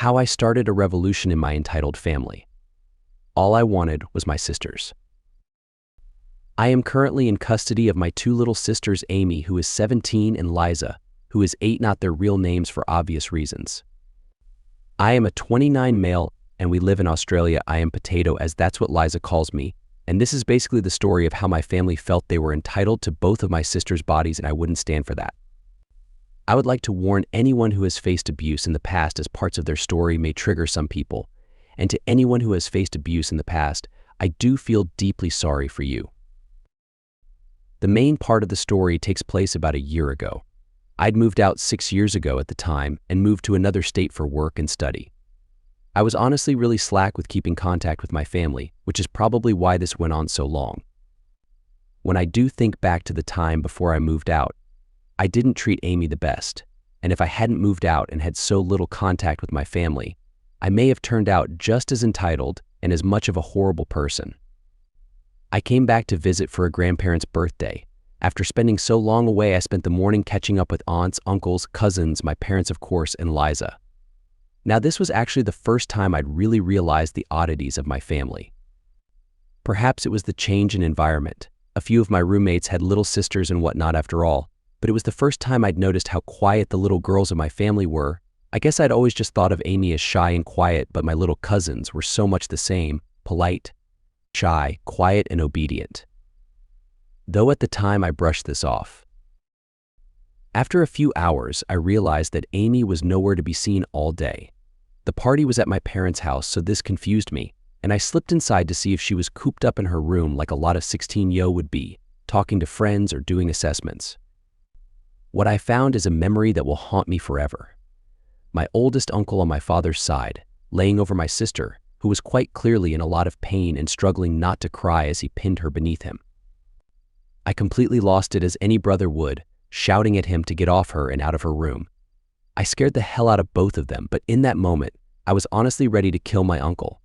How I started a revolution in my entitled family. All I wanted was my sisters. I am currently in custody of my two little sisters, Amy, who is 17, and Liza, who is 8, not their real names for obvious reasons. I am a 29 male, and we live in Australia. I am Potato, as that's what Liza calls me, and this is basically the story of how my family felt they were entitled to both of my sisters' bodies, and I wouldn't stand for that. I would like to warn anyone who has faced abuse in the past, as parts of their story may trigger some people, and to anyone who has faced abuse in the past, I do feel deeply sorry for you. The main part of the story takes place about a year ago. I'd moved out 6 years ago at the time and moved to another state for work and study. I was honestly really slack with keeping contact with my family, which is probably why this went on so long. When I do think back to the time before I moved out, I didn't treat Amy the best, and if I hadn't moved out and had so little contact with my family, I may have turned out just as entitled and as much of a horrible person. I came back to visit for a grandparent's birthday. After spending so long away, I spent the morning catching up with aunts, uncles, cousins, my parents of course, and Liza. Now this was actually the first time I'd really realized the oddities of my family. Perhaps it was the change in environment. A few of my roommates had little sisters and whatnot after all, but it was the first time I'd noticed how quiet the little girls of my family were. I guess I'd always just thought of Amy as shy and quiet, but my little cousins were so much the same: polite, shy, quiet, and obedient. Though at the time I brushed this off. After a few hours, I realized that Amy was nowhere to be seen all day. The party was at my parents' house, so this confused me, and I slipped inside to see if she was cooped up in her room like a lot of 16-yo would be, talking to friends or doing assessments. What I found is a memory that will haunt me forever. My oldest uncle on my father's side, laying over my sister, who was quite clearly in a lot of pain and struggling not to cry as he pinned her beneath him. I completely lost it, as any brother would, shouting at him to get off her and out of her room. I scared the hell out of both of them, but in that moment, I was honestly ready to kill my uncle.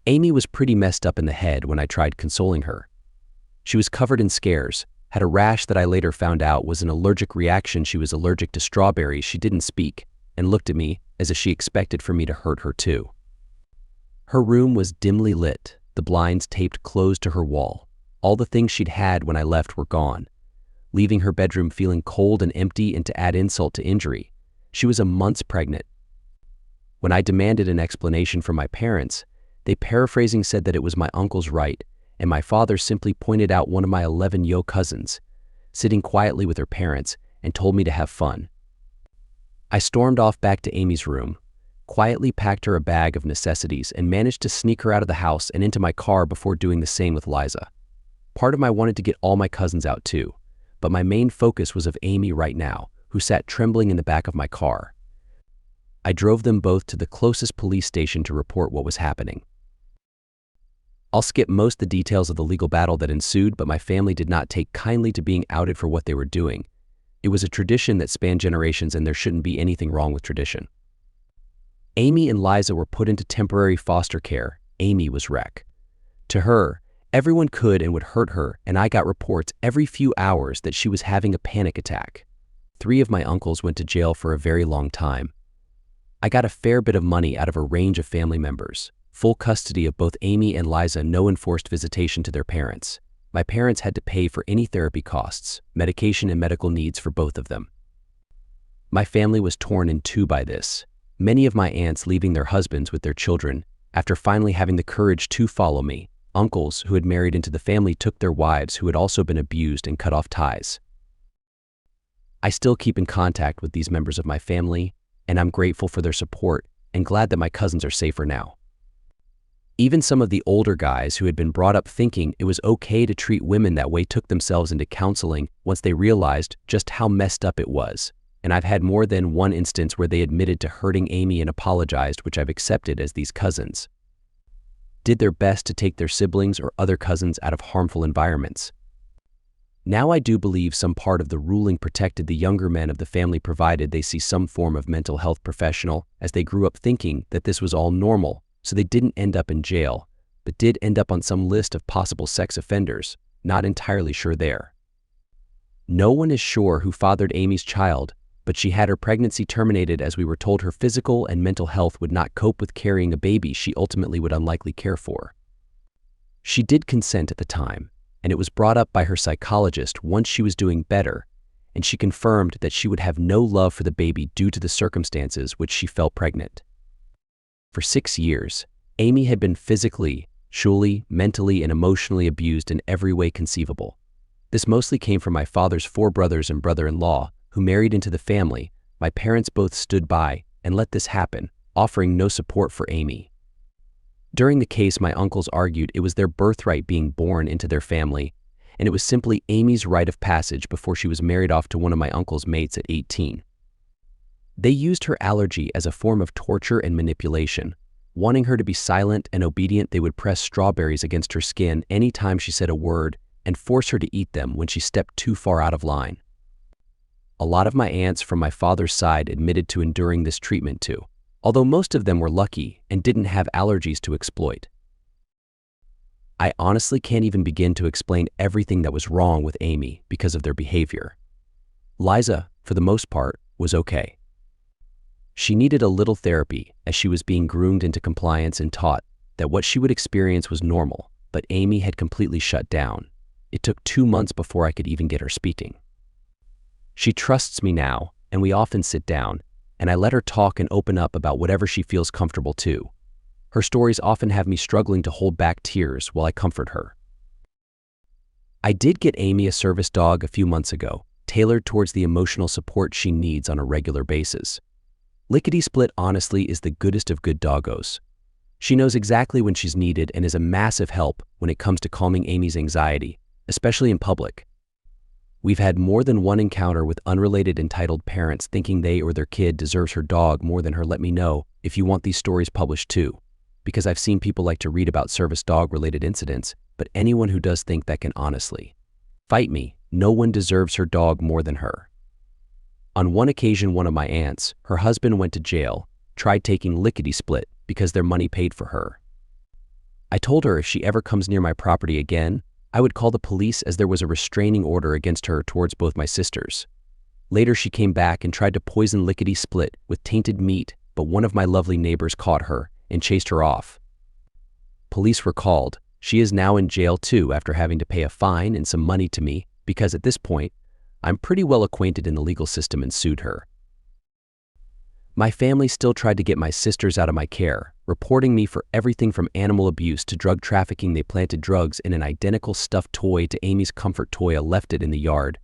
Amy was pretty messed up in the head when I tried consoling her. She was covered in scares, had a rash that I later found out was an allergic reaction. She was allergic to strawberries. She didn't speak and looked at me as if she expected for me to hurt her too. Her room was dimly lit, the blinds taped closed to her wall. All the things she'd had when I left were gone, leaving her bedroom feeling cold and empty, and to add insult to injury, she was a month pregnant. When I demanded an explanation from my parents, they paraphrasing said that it was my uncle's right, and my father simply pointed out one of my 11-yo cousins, sitting quietly with her parents, and told me to have fun. I stormed off back to Amy's room, quietly packed her a bag of necessities, and managed to sneak her out of the house and into my car before doing the same with Liza. Part of me wanted to get all my cousins out too, but my main focus was of Amy right now, who sat trembling in the back of my car. I drove them both to the closest police station to report what was happening. I'll skip most of the details of the legal battle that ensued, but my family did not take kindly to being outed for what they were doing. It was a tradition that spanned generations, and there shouldn't be anything wrong with tradition. Amy and Liza were put into temporary foster care. Amy was wrecked. To her, everyone could and would hurt her, and I got reports every few hours that she was having a panic attack. 3 of my uncles went to jail for a very long time. I got a fair bit of money out of a range of family members. Full custody of both Amy and Liza, no enforced visitation to their parents. My parents had to pay for any therapy costs, medication, and medical needs for both of them. My family was torn in two by this. Many of my aunts leaving their husbands with their children after finally having the courage to follow me. Uncles who had married into the family took their wives who had also been abused and cut off ties. I still keep in contact with these members of my family, and I'm grateful for their support and glad that my cousins are safer now. Even some of the older guys who had been brought up thinking it was okay to treat women that way took themselves into counseling once they realized just how messed up it was, and I've had more than one instance where they admitted to hurting Amy and apologized, which I've accepted, as these cousins did their best to take their siblings or other cousins out of harmful environments. Now I do believe some part of the ruling protected the younger men of the family, provided they see some form of mental health professional, as they grew up thinking that this was all normal, so they didn't end up in jail, but did end up on some list of possible sex offenders. Not entirely sure there. No one is sure who fathered Amy's child, but she had her pregnancy terminated as we were told her physical and mental health would not cope with carrying a baby she ultimately would unlikely care for. She did consent at the time, and it was brought up by her psychologist once she was doing better, and she confirmed that she would have no love for the baby due to the circumstances which she fell pregnant. For 6 years, Amy had been physically, sexually, mentally, and emotionally abused in every way conceivable. This mostly came from my father's 4 brothers and brother-in-law, who married into the family. My parents both stood by and let this happen, offering no support for Amy. During the case, my uncles argued it was their birthright being born into their family, and it was simply Amy's rite of passage before she was married off to one of my uncle's mates at 18. They used her allergy as a form of torture and manipulation. Wanting her to be silent and obedient, they would press strawberries against her skin any time she said a word and force her to eat them when she stepped too far out of line. A lot of my aunts from my father's side admitted to enduring this treatment too, although most of them were lucky and didn't have allergies to exploit. I honestly can't even begin to explain everything that was wrong with Amy because of their behavior. Liza, for the most part, was okay. She needed a little therapy as she was being groomed into compliance and taught that what she would experience was normal, but Amy had completely shut down. It took 2 months before I could even get her speaking. She trusts me now, and we often sit down, and I let her talk and open up about whatever she feels comfortable to. Her stories often have me struggling to hold back tears while I comfort her. I did get Amy a service dog a few months ago, tailored towards the emotional support she needs on a regular basis. Lickety Split honestly is the goodest of good doggos. She knows exactly when she's needed and is a massive help when it comes to calming Amy's anxiety, especially in public. We've had more than one encounter with unrelated entitled parents thinking they or their kid deserves her dog more than her. Let me know if you want these stories published too, because I've seen people like to read about service dog related incidents, but anyone who does think that can honestly fight me. No one deserves her dog more than her. On one occasion, one of my aunts, her husband went to jail, tried taking Lickety Split because their money paid for her. I told her if she ever comes near my property again, I would call the police as there was a restraining order against her towards both my sisters. Later, she came back and tried to poison Lickety Split with tainted meat, but one of my lovely neighbors caught her and chased her off. Police were called. She is now in jail too after having to pay a fine and some money to me because at this point, I'm pretty well acquainted in the legal system and sued her. My family still tried to get my sisters out of my care, reporting me for everything from animal abuse to drug trafficking. They planted drugs in an identical stuffed toy to Amy's comfort toy and left it in the yard.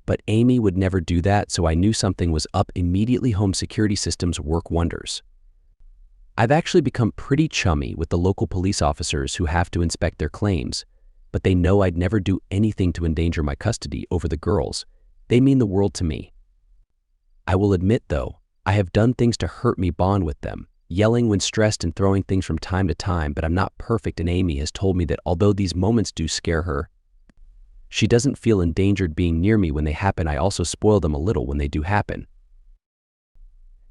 But Amy would never do that, so I knew something was up immediately. Home security systems work wonders. I've actually become pretty chummy with the local police officers who have to inspect their claims, but they know I'd never do anything to endanger my custody over the girls. They mean the world to me. I will admit, though, I have done things to hurt me bond with them, yelling when stressed and throwing things from time to time, but I'm not perfect, and Amy has told me that although these moments do scare her, she doesn't feel endangered being near me when they happen. I also spoil them a little when they do happen.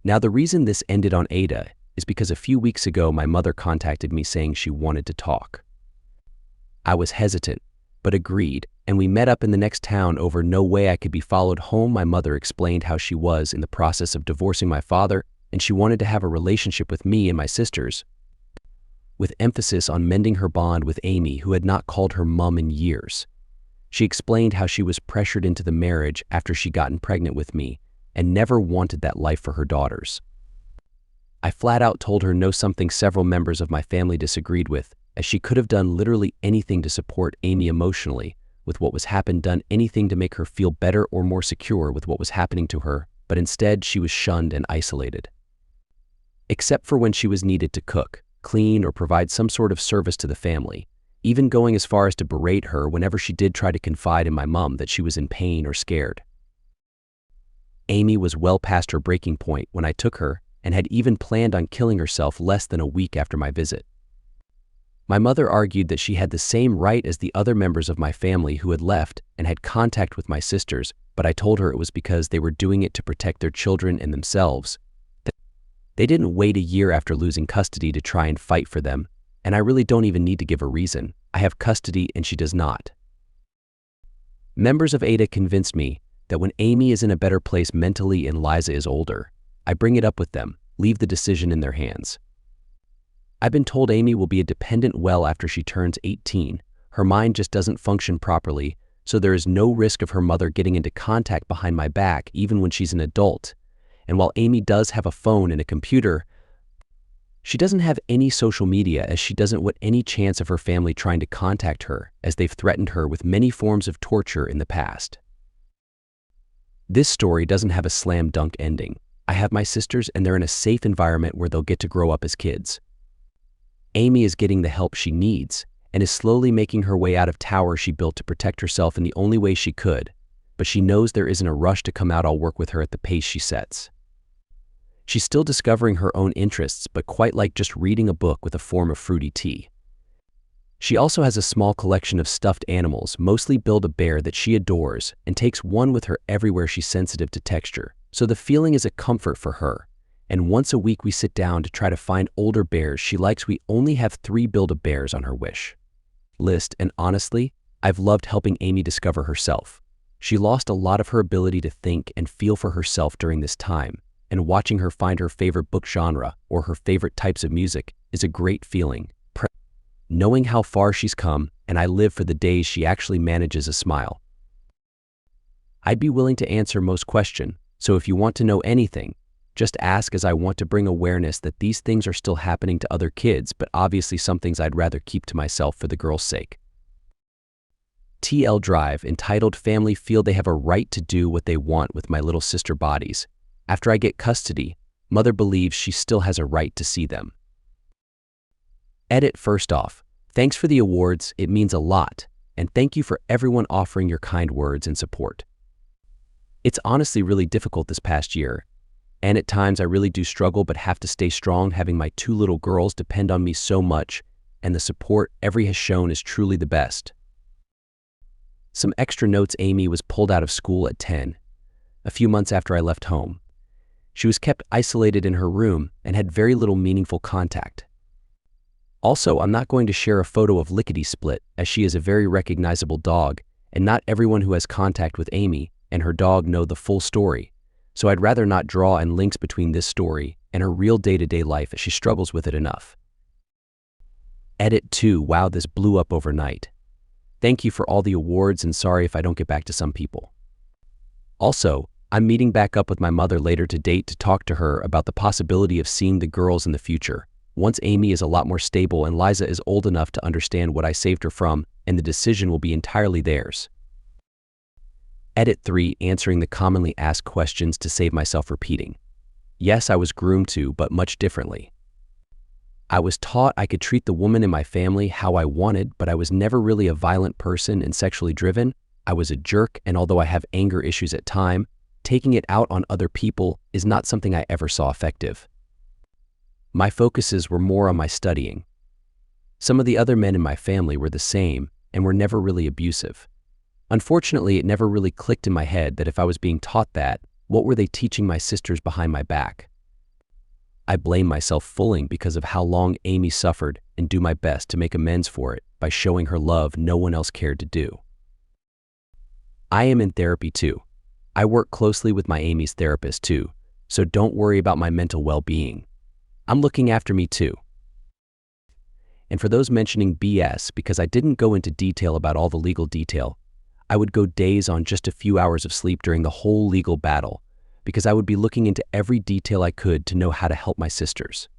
Now, the reason this ended on Ada is because a few weeks ago my mother contacted me saying she wanted to talk. I was hesitant, but agreed, and we met up in the next town over no way I could be followed home. My mother explained how she was in the process of divorcing my father, and she wanted to have a relationship with me and my sisters, with emphasis on mending her bond with Amy, who had not called her mom in years. She explained how she was pressured into the marriage after she gotten pregnant with me and never wanted that life for her daughters. I flat out told her no, something several members of my family disagreed with, as she could have done literally anything to support Amy emotionally with what was happened, done anything to make her feel better or more secure with what was happening to her, but instead she was shunned and isolated. Except for when she was needed to cook, clean, or provide some sort of service to the family, even going as far as to berate her whenever she did try to confide in my mom that she was in pain or scared. Amy was well past her breaking point when I took her and had even planned on killing herself less than a week after my visit. My mother argued that she had the same right as the other members of my family who had left and had contact with my sisters, but I told her it was because they were doing it to protect their children and themselves. They didn't wait a year after losing custody to try and fight for them, and I really don't even need to give a reason. I have custody and she does not. Members of Ada convinced me that when Amy is in a better place mentally and Liza is older, I bring it up with them, leave the decision in their hands. I've been told Amy will be a dependent well after she turns 18. Her mind just doesn't function properly, so there is no risk of her mother getting into contact behind my back even when she's an adult. And while Amy does have a phone and a computer, she doesn't have any social media, as she doesn't want any chance of her family trying to contact her, as they've threatened her with many forms of torture in the past. This story doesn't have a slam dunk ending. I have my sisters and they're in a safe environment where they'll get to grow up as kids. Amy is getting the help she needs and is slowly making her way out of tower she built to protect herself in the only way she could, but she knows there isn't a rush to come out. I'll work with her at the pace she sets. She's still discovering her own interests, but quite like just reading a book with a form of fruity tea. She also has a small collection of stuffed animals, mostly Build-A-Bear, that she adores and takes one with her everywhere. She's sensitive to texture, so the feeling is a comfort for her. And once a week we sit down to try to find older bears she likes. We only have 3 Build-A-Bears on her wish list, and honestly, I've loved helping Amy discover herself. She lost a lot of her ability to think and feel for herself during this time, and watching her find her favorite book genre or her favorite types of music is a great feeling. Knowing how far she's come, and I live for the days she actually manages a smile. I'd be willing to answer most questions, so if you want to know anything, just ask, as I want to bring awareness that these things are still happening to other kids, but obviously some things I'd rather keep to myself for the girls' sake. TL Drive, entitled Family Feel They Have a Right to Do What They Want with My Little Sister Bodies. After I get custody, Mother believes she still has a right to see them. Edit. First off, thanks for the awards, it means a lot, and thank you for everyone offering your kind words and support. It's honestly really difficult this past year, and at times I really do struggle, but have to stay strong, having my 2 little girls depend on me so much, and the support Every has shown is truly the best. Some extra notes. Amy was pulled out of school at 10, a few months after I left home. She was kept isolated in her room and had very little meaningful contact. Also, I'm not going to share a photo of Lickety Split, as she is a very recognizable dog, and not everyone who has contact with Amy and her dog know the full story, so I'd rather not draw in links between this story and her real day-to-day life, as she struggles with it enough. Edit 2. Wow, this blew up overnight. Thank you for all the awards, and sorry if I don't get back to some people. Also, I'm meeting back up with my mother later today to talk to her about the possibility of seeing the girls in the future, once Amy is a lot more stable and Liza is old enough to understand what I saved her from, and the decision will be entirely theirs. Edit 3. Answering the commonly asked questions to save myself repeating. Yes, I was groomed to, but much differently. I was taught I could treat the woman in my family how I wanted, but I was never really a violent person and sexually driven. I was a jerk, and although I have anger issues at times, taking it out on other people is not something I ever saw effective. My focuses were more on my studying. Some of the other men in my family were the same and were never really abusive. Unfortunately, it never really clicked in my head that if I was being taught that, what were they teaching my sisters behind my back? I blame myself fully because of how long Amy suffered, and do my best to make amends for it by showing her love no one else cared to do. I am in therapy too. I work closely with my Amy's therapist too, so don't worry about my mental well-being. I'm looking after me too. And for those mentioning BS because I didn't go into detail about all the legal detail, I would go days on just a few hours of sleep during the whole legal battle, because I would be looking into every detail I could to know how to help my sisters.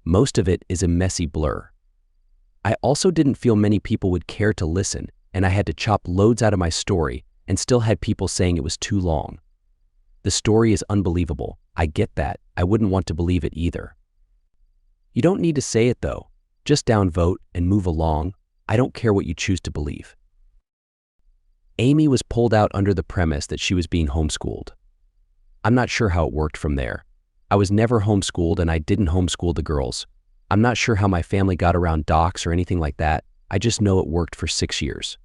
Most of it is a messy blur. I also didn't feel many people would care to listen, and I had to chop loads out of my story and still had people saying it was too long. The story is unbelievable. I get that. I wouldn't want to believe it either. You don't need to say it though. Just downvote and move along. I don't care what you choose to believe. Amy was pulled out under the premise that she was being homeschooled. I'm not sure how it worked from there. I was never homeschooled, and I didn't homeschool the girls. I'm not sure how my family got around docs or anything like that. I just know it worked for 6 years.